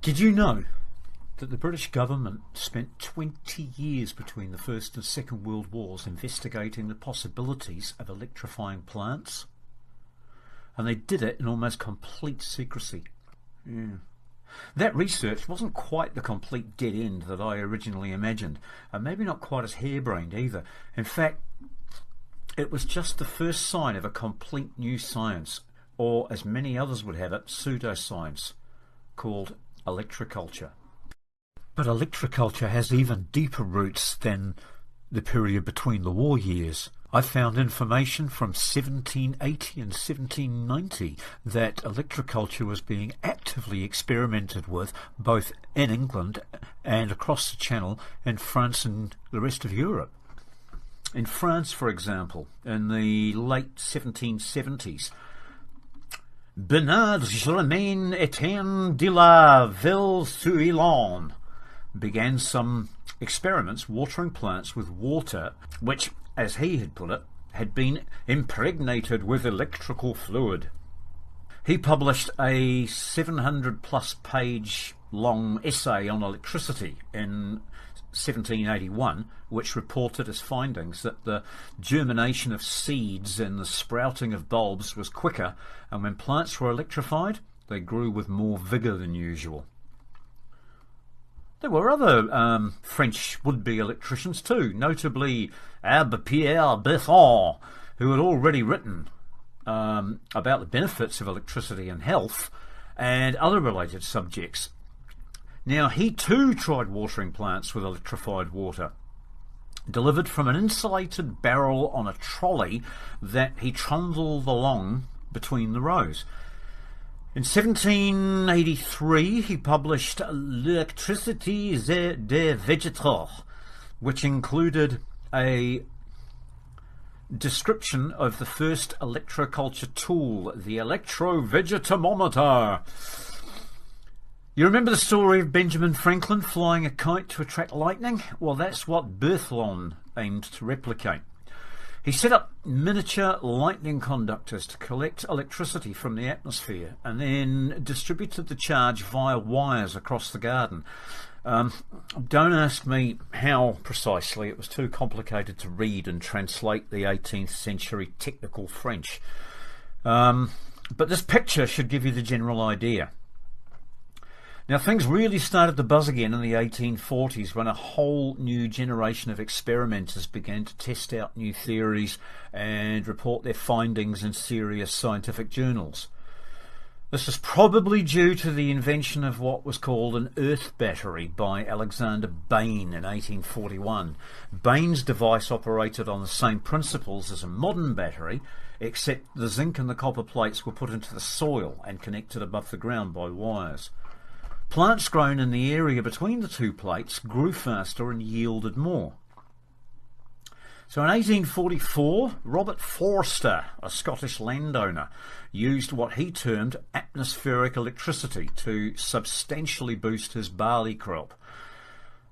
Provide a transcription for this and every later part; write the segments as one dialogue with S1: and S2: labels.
S1: Did you know that the British government spent 20 years between the First and Second World Wars investigating the possibilities of electrifying plants? And they did it in almost complete secrecy. That research wasn't quite the complete dead end that I originally imagined, and maybe not quite as harebrained either. In fact, it was just the first sign of a complete new science, or as many others would have it, pseudoscience, called electroculture. But electroculture has even deeper roots than the period between the war years. I found information from 1780 and 1790 that electroculture was being actively experimented with both in England and across the Channel in France and the rest of Europe. In France, for example, in the late 1770s, Bernard Germain Etienne de la Ville-sur-Illon began some experiments watering plants with water which, as he had put it, had been impregnated with electrical fluid. He published a 700-plus page long essay on electricity in 1781, which reported his findings that the germination of seeds and the sprouting of bulbs was quicker, and when plants were electrified, they grew with more vigour than usual. There were other French would-be electricians too, notably Abbé Pierre Berton, who had already written about the benefits of electricity and health and other related subjects. Now, he too tried watering plants with electrified water, delivered from an insulated barrel on a trolley that he trundled along between the rows. In 1783, he published L'électricité des végétaux, which included a description of the first electroculture tool, the electrovegetamometer. You remember the story of Benjamin Franklin flying a kite to attract lightning? Well, that's what Berthelon aimed to replicate. He set up miniature lightning conductors to collect electricity from the atmosphere and then distributed the charge via wires across the garden. Don't ask me how precisely, it was too complicated to read and translate the 18th century technical French. But this picture should give you the general idea. Now, things really started to buzz again in the 1840s when a whole new generation of experimenters began to test out new theories and report their findings in serious scientific journals. This was probably due to the invention of what was called an earth battery by Alexander Bain in 1841. Bain's device operated on the same principles as a modern battery, except the zinc and the copper plates were put into the soil and connected above the ground by wires. Plants grown in the area between the two plates grew faster and yielded more. So in 1844, Robert Forster, a Scottish landowner, used what he termed atmospheric electricity to substantially boost his barley crop.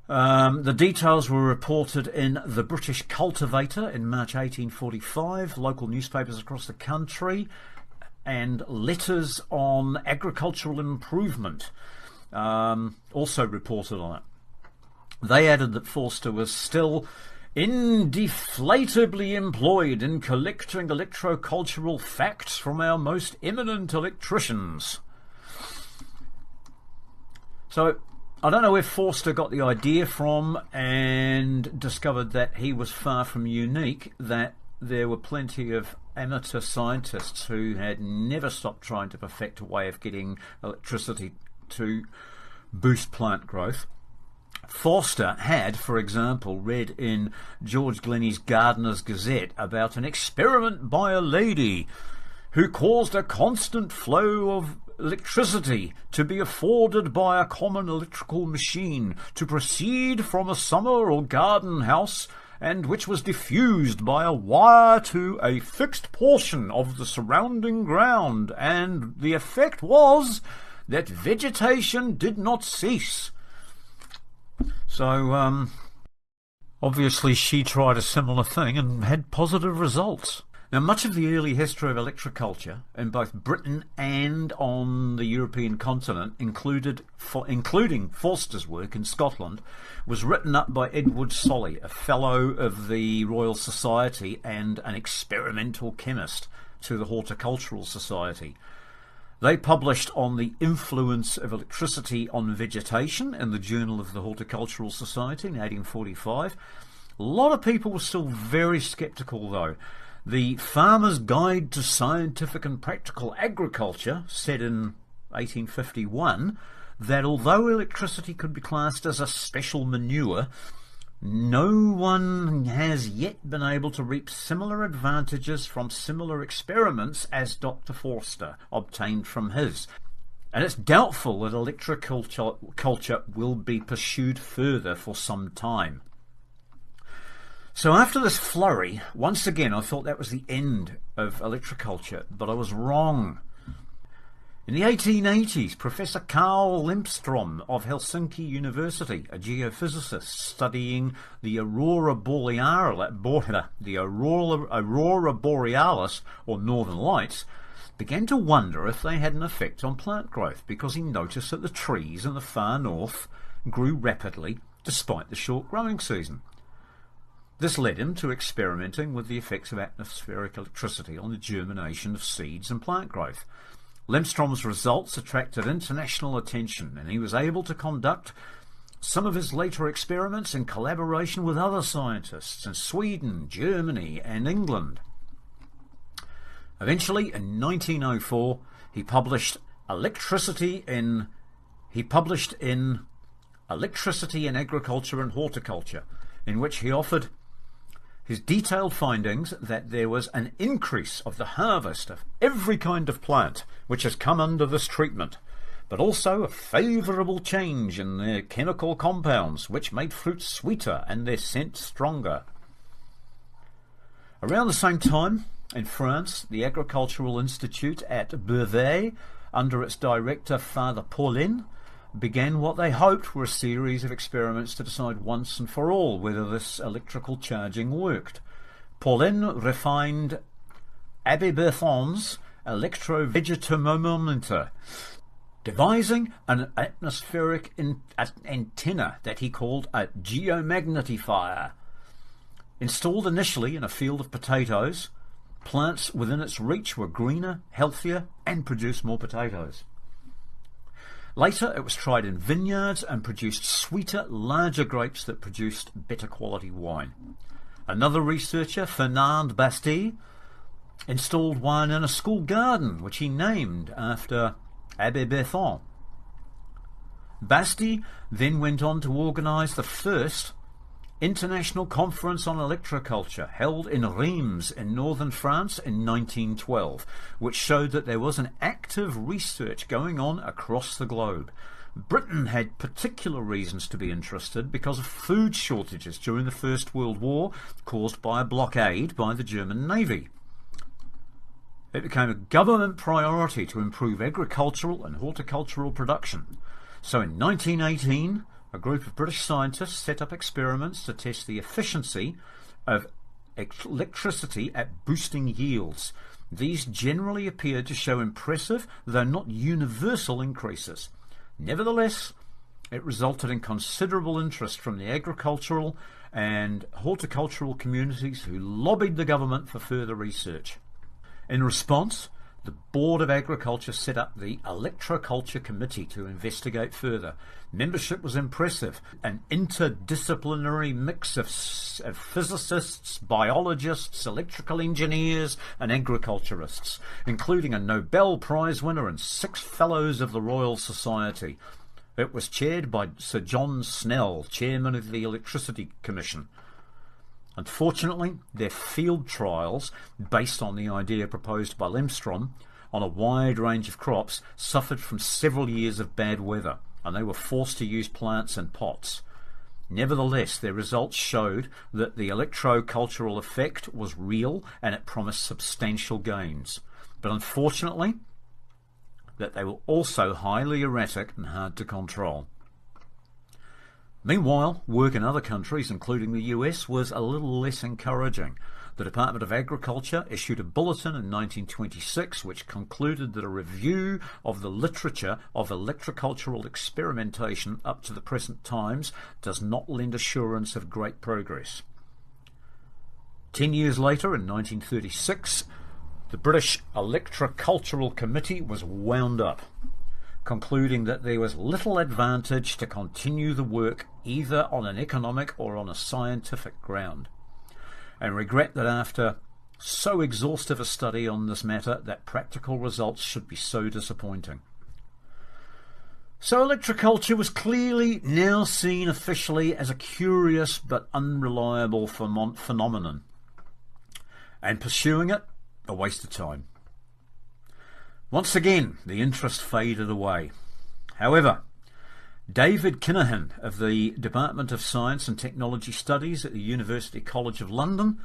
S1: The details were reported in the British Cultivator in March 1845, local newspapers across the country, and Letters on Agricultural Improvement also reported on it. They added that Forster was still indeflatably employed in collecting electrocultural facts from our most eminent electricians. So I don't know where Forster got the idea from and discovered that he was far from unique, that there were plenty of amateur scientists who had never stopped trying to perfect a way of getting electricity to boost plant growth. Forster had, for example, read in George Glennie's Gardener's Gazette about an experiment by a lady who caused a constant flow of electricity to be afforded by a common electrical machine to proceed from a summer or garden house, and which was diffused by a wire to a fixed portion of the surrounding ground, and the effect was that vegetation did not cease. So, obviously she tried a similar thing and had positive results. Now, much of the early history of electroculture in both Britain and on the European continent, including Forster's work in Scotland, was written up by Edward Solly, a Fellow of the Royal Society and an experimental chemist to the Horticultural Society. They published on the influence of electricity on vegetation in the Journal of the Horticultural Society in 1845. A lot of people were still very sceptical, though. The Farmer's Guide to Scientific and Practical Agriculture said in 1851 that although electricity could be classed as a special manure, no one has yet been able to reap similar advantages from similar experiments as Dr. Forster obtained from his. And it's doubtful that electroculture will be pursued further for some time. So after this flurry, once again I thought that was the end of electroculture, but I was wrong. In the 1880s, Professor Carl Lemstrom of Helsinki University, a geophysicist studying the aurora borealis, or northern lights, began to wonder if they had an effect on plant growth, because he noticed that the trees in the far north grew rapidly despite the short growing season. This led him to experimenting with the effects of atmospheric electricity on the germination of seeds and plant growth. Lemstrom's results attracted international attention, and he was able to conduct some of his later experiments in collaboration with other scientists in Sweden, Germany, and England. Eventually, in 1904, he published Electricity in Agriculture and Horticulture, in which he offered his detailed findings that there was an increase of the harvest of every kind of plant which has come under this treatment, but also a favourable change in their chemical compounds which made fruits sweeter and their scent stronger. Around the same time, in France, the Agricultural Institute at Beauvais, under its director Father Paulin, began what they hoped were a series of experiments to decide once and for all whether this electrical charging worked. Paulin refined Abbé Berthon's electrovegetomometer, devising an atmospheric antenna that he called a geomagnetifier. Installed initially in a field of potatoes, plants within its reach were greener, healthier, and produced more potatoes. Later, it was tried in vineyards and produced sweeter, larger grapes that produced better quality wine. Another researcher, Fernand Bastille, installed one in a school garden, which he named after Abbé Berthon. Bastille then went on to organise the first International Conference on Electroculture, held in Reims in northern France in 1912, which showed that there was an active research going on across the globe. Britain had particular reasons to be interested because of food shortages during the First World War caused by a blockade by the German Navy. It became a government priority to improve agricultural and horticultural production. So in 1918, a group of British scientists set up experiments to test the efficiency of electricity at boosting yields. These generally appeared to show impressive, though not universal, increases. Nevertheless, it resulted in considerable interest from the agricultural and horticultural communities who lobbied the government for further research. In response, the Board of Agriculture set up the Electroculture Committee to investigate further. Membership was impressive, an interdisciplinary mix of physicists, biologists, electrical engineers and agriculturists, including a Nobel Prize winner and 6 Fellows of the Royal Society. It was chaired by Sir John Snell, chairman of the Electricity Commission. Unfortunately, their field trials, based on the idea proposed by Lemstrom, on a wide range of crops, suffered from several years of bad weather, and they were forced to use plants in pots. Nevertheless, their results showed that the electrocultural effect was real and it promised substantial gains. But unfortunately, that they were also highly erratic and hard to control. Meanwhile, work in other countries, including the US, was a little less encouraging. The Department of Agriculture issued a bulletin in 1926 which concluded that a review of the literature of electrocultural experimentation up to the present times does not lend assurance of great progress. 10 years later, in 1936, the British Electrocultural Committee was wound up, concluding that there was little advantage to continue the work either on an economic or on a scientific ground, and regret that after so exhaustive a study on this matter that practical results should be so disappointing. So electroculture was clearly now seen officially as a curious but unreliable phenomenon, and pursuing it a waste of time. Once again, the interest faded away. However, David Kinahan of the Department of Science and Technology Studies at the University College of London,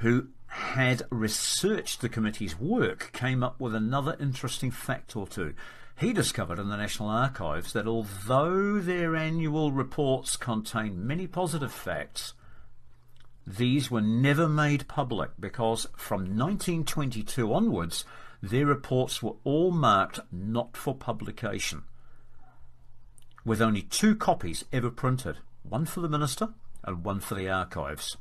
S1: who had researched the committee's work, came up with another interesting fact or two. He discovered in the National Archives that although their annual reports contain many positive facts, these were never made public because from 1922 onwards, their reports were all marked not for publication, with only 2 copies ever printed, one for the minister and one for the archives.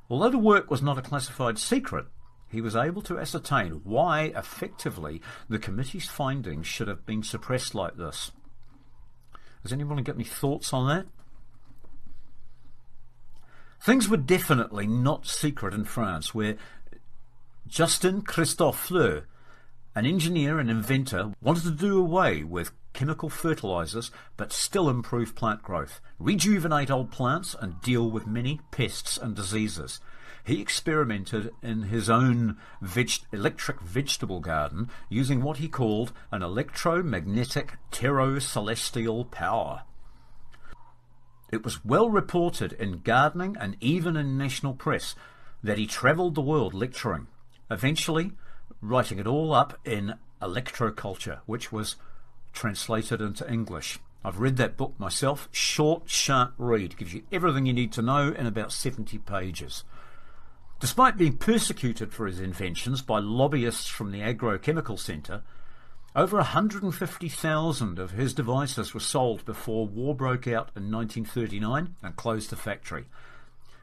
S1: Although the work was not a classified secret, he was able to ascertain why effectively the committee's findings should have been suppressed like this. Has anyone got any thoughts on that? Things were definitely not secret in France, where Justin Christophe Fleur, an engineer and inventor, wanted to do away with chemical fertilizers but still improve plant growth, rejuvenate old plants and deal with many pests and diseases. He experimented in his own electric vegetable garden using what he called an electromagnetic pterocelestial power. It was well reported in gardening and even in national press that he travelled the world lecturing, eventually writing it all up in Electroculture, which was translated into English. I've read that book myself. Short, sharp read. Gives you everything you need to know in about 70 pages. Despite being persecuted for his inventions by lobbyists from the Agrochemical Centre, over 150,000 of his devices were sold before war broke out in 1939 and closed the factory.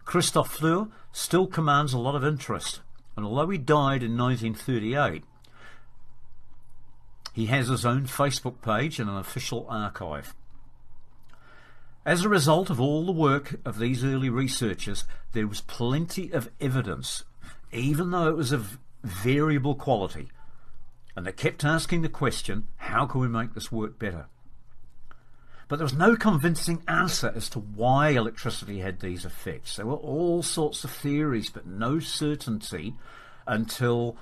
S1: Christophe Fleur still commands a lot of interest, and although he died in 1938, he has his own Facebook page and an official archive. As a result of all the work of these early researchers, there was plenty of evidence, even though it was of variable quality, and they kept asking the question, how can we make this work better? But there was no convincing answer as to why electricity had these effects. There were all sorts of theories, but no certainty until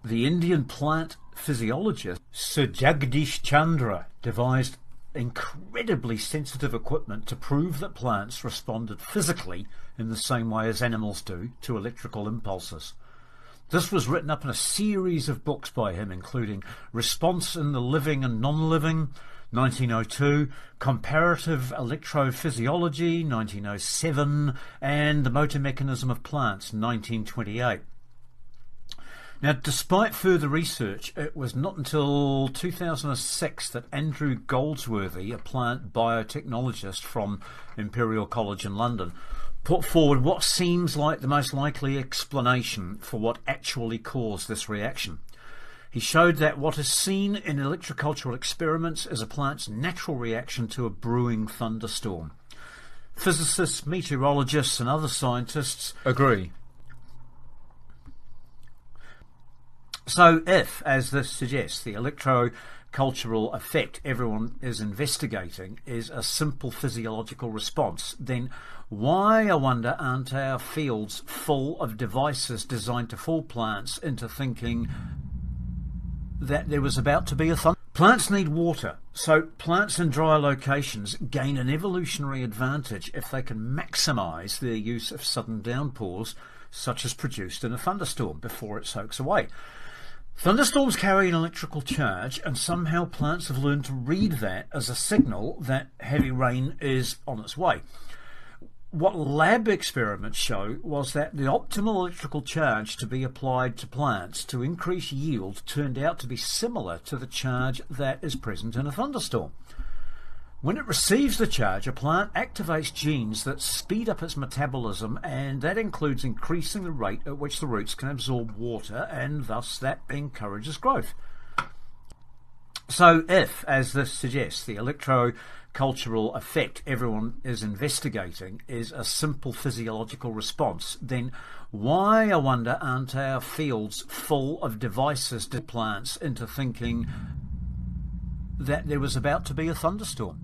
S1: the Indian plant physiologist Sir Jagdish Chandra devised incredibly sensitive equipment to prove that plants responded physically in the same way as animals do to electrical impulses. This was written up in a series of books by him, including Response in the Living and Non-Living, 1902, Comparative Electrophysiology, 1907, and The Motor Mechanism of Plants, 1928. Now, despite further research, it was not until 2006 that Andrew Goldsworthy, a plant biotechnologist from Imperial College in London, put forward what seems like the most likely explanation for what actually caused this reaction. He showed that what is seen in electrocultural experiments is a plant's natural reaction to a brewing thunderstorm. Physicists, meteorologists and other scientists agree. So if, as this suggests, the electrocultural effect everyone is investigating is a simple physiological response, then why, I wonder, aren't our fields full of devices designed to fool plants into thinking that there was about to be a thunderstorm? Plants need water, so plants in dry locations gain an evolutionary advantage if they can maximise their use of sudden downpours, such as produced in a thunderstorm, before it soaks away. Thunderstorms carry an electrical charge, and somehow plants have learned to read that as a signal that heavy rain is on its way. What lab experiments show was that the optimal electrical charge to be applied to plants to increase yield turned out to be similar to the charge that is present in a thunderstorm. When it receives the charge, a plant activates genes that speed up its metabolism, and that includes increasing the rate at which the roots can absorb water, and thus that encourages growth. So if, as this suggests, the electrocultural effect everyone is investigating is a simple physiological response, then why, I wonder, aren't our fields full of devices to plants into thinking that there was about to be a thunderstorm?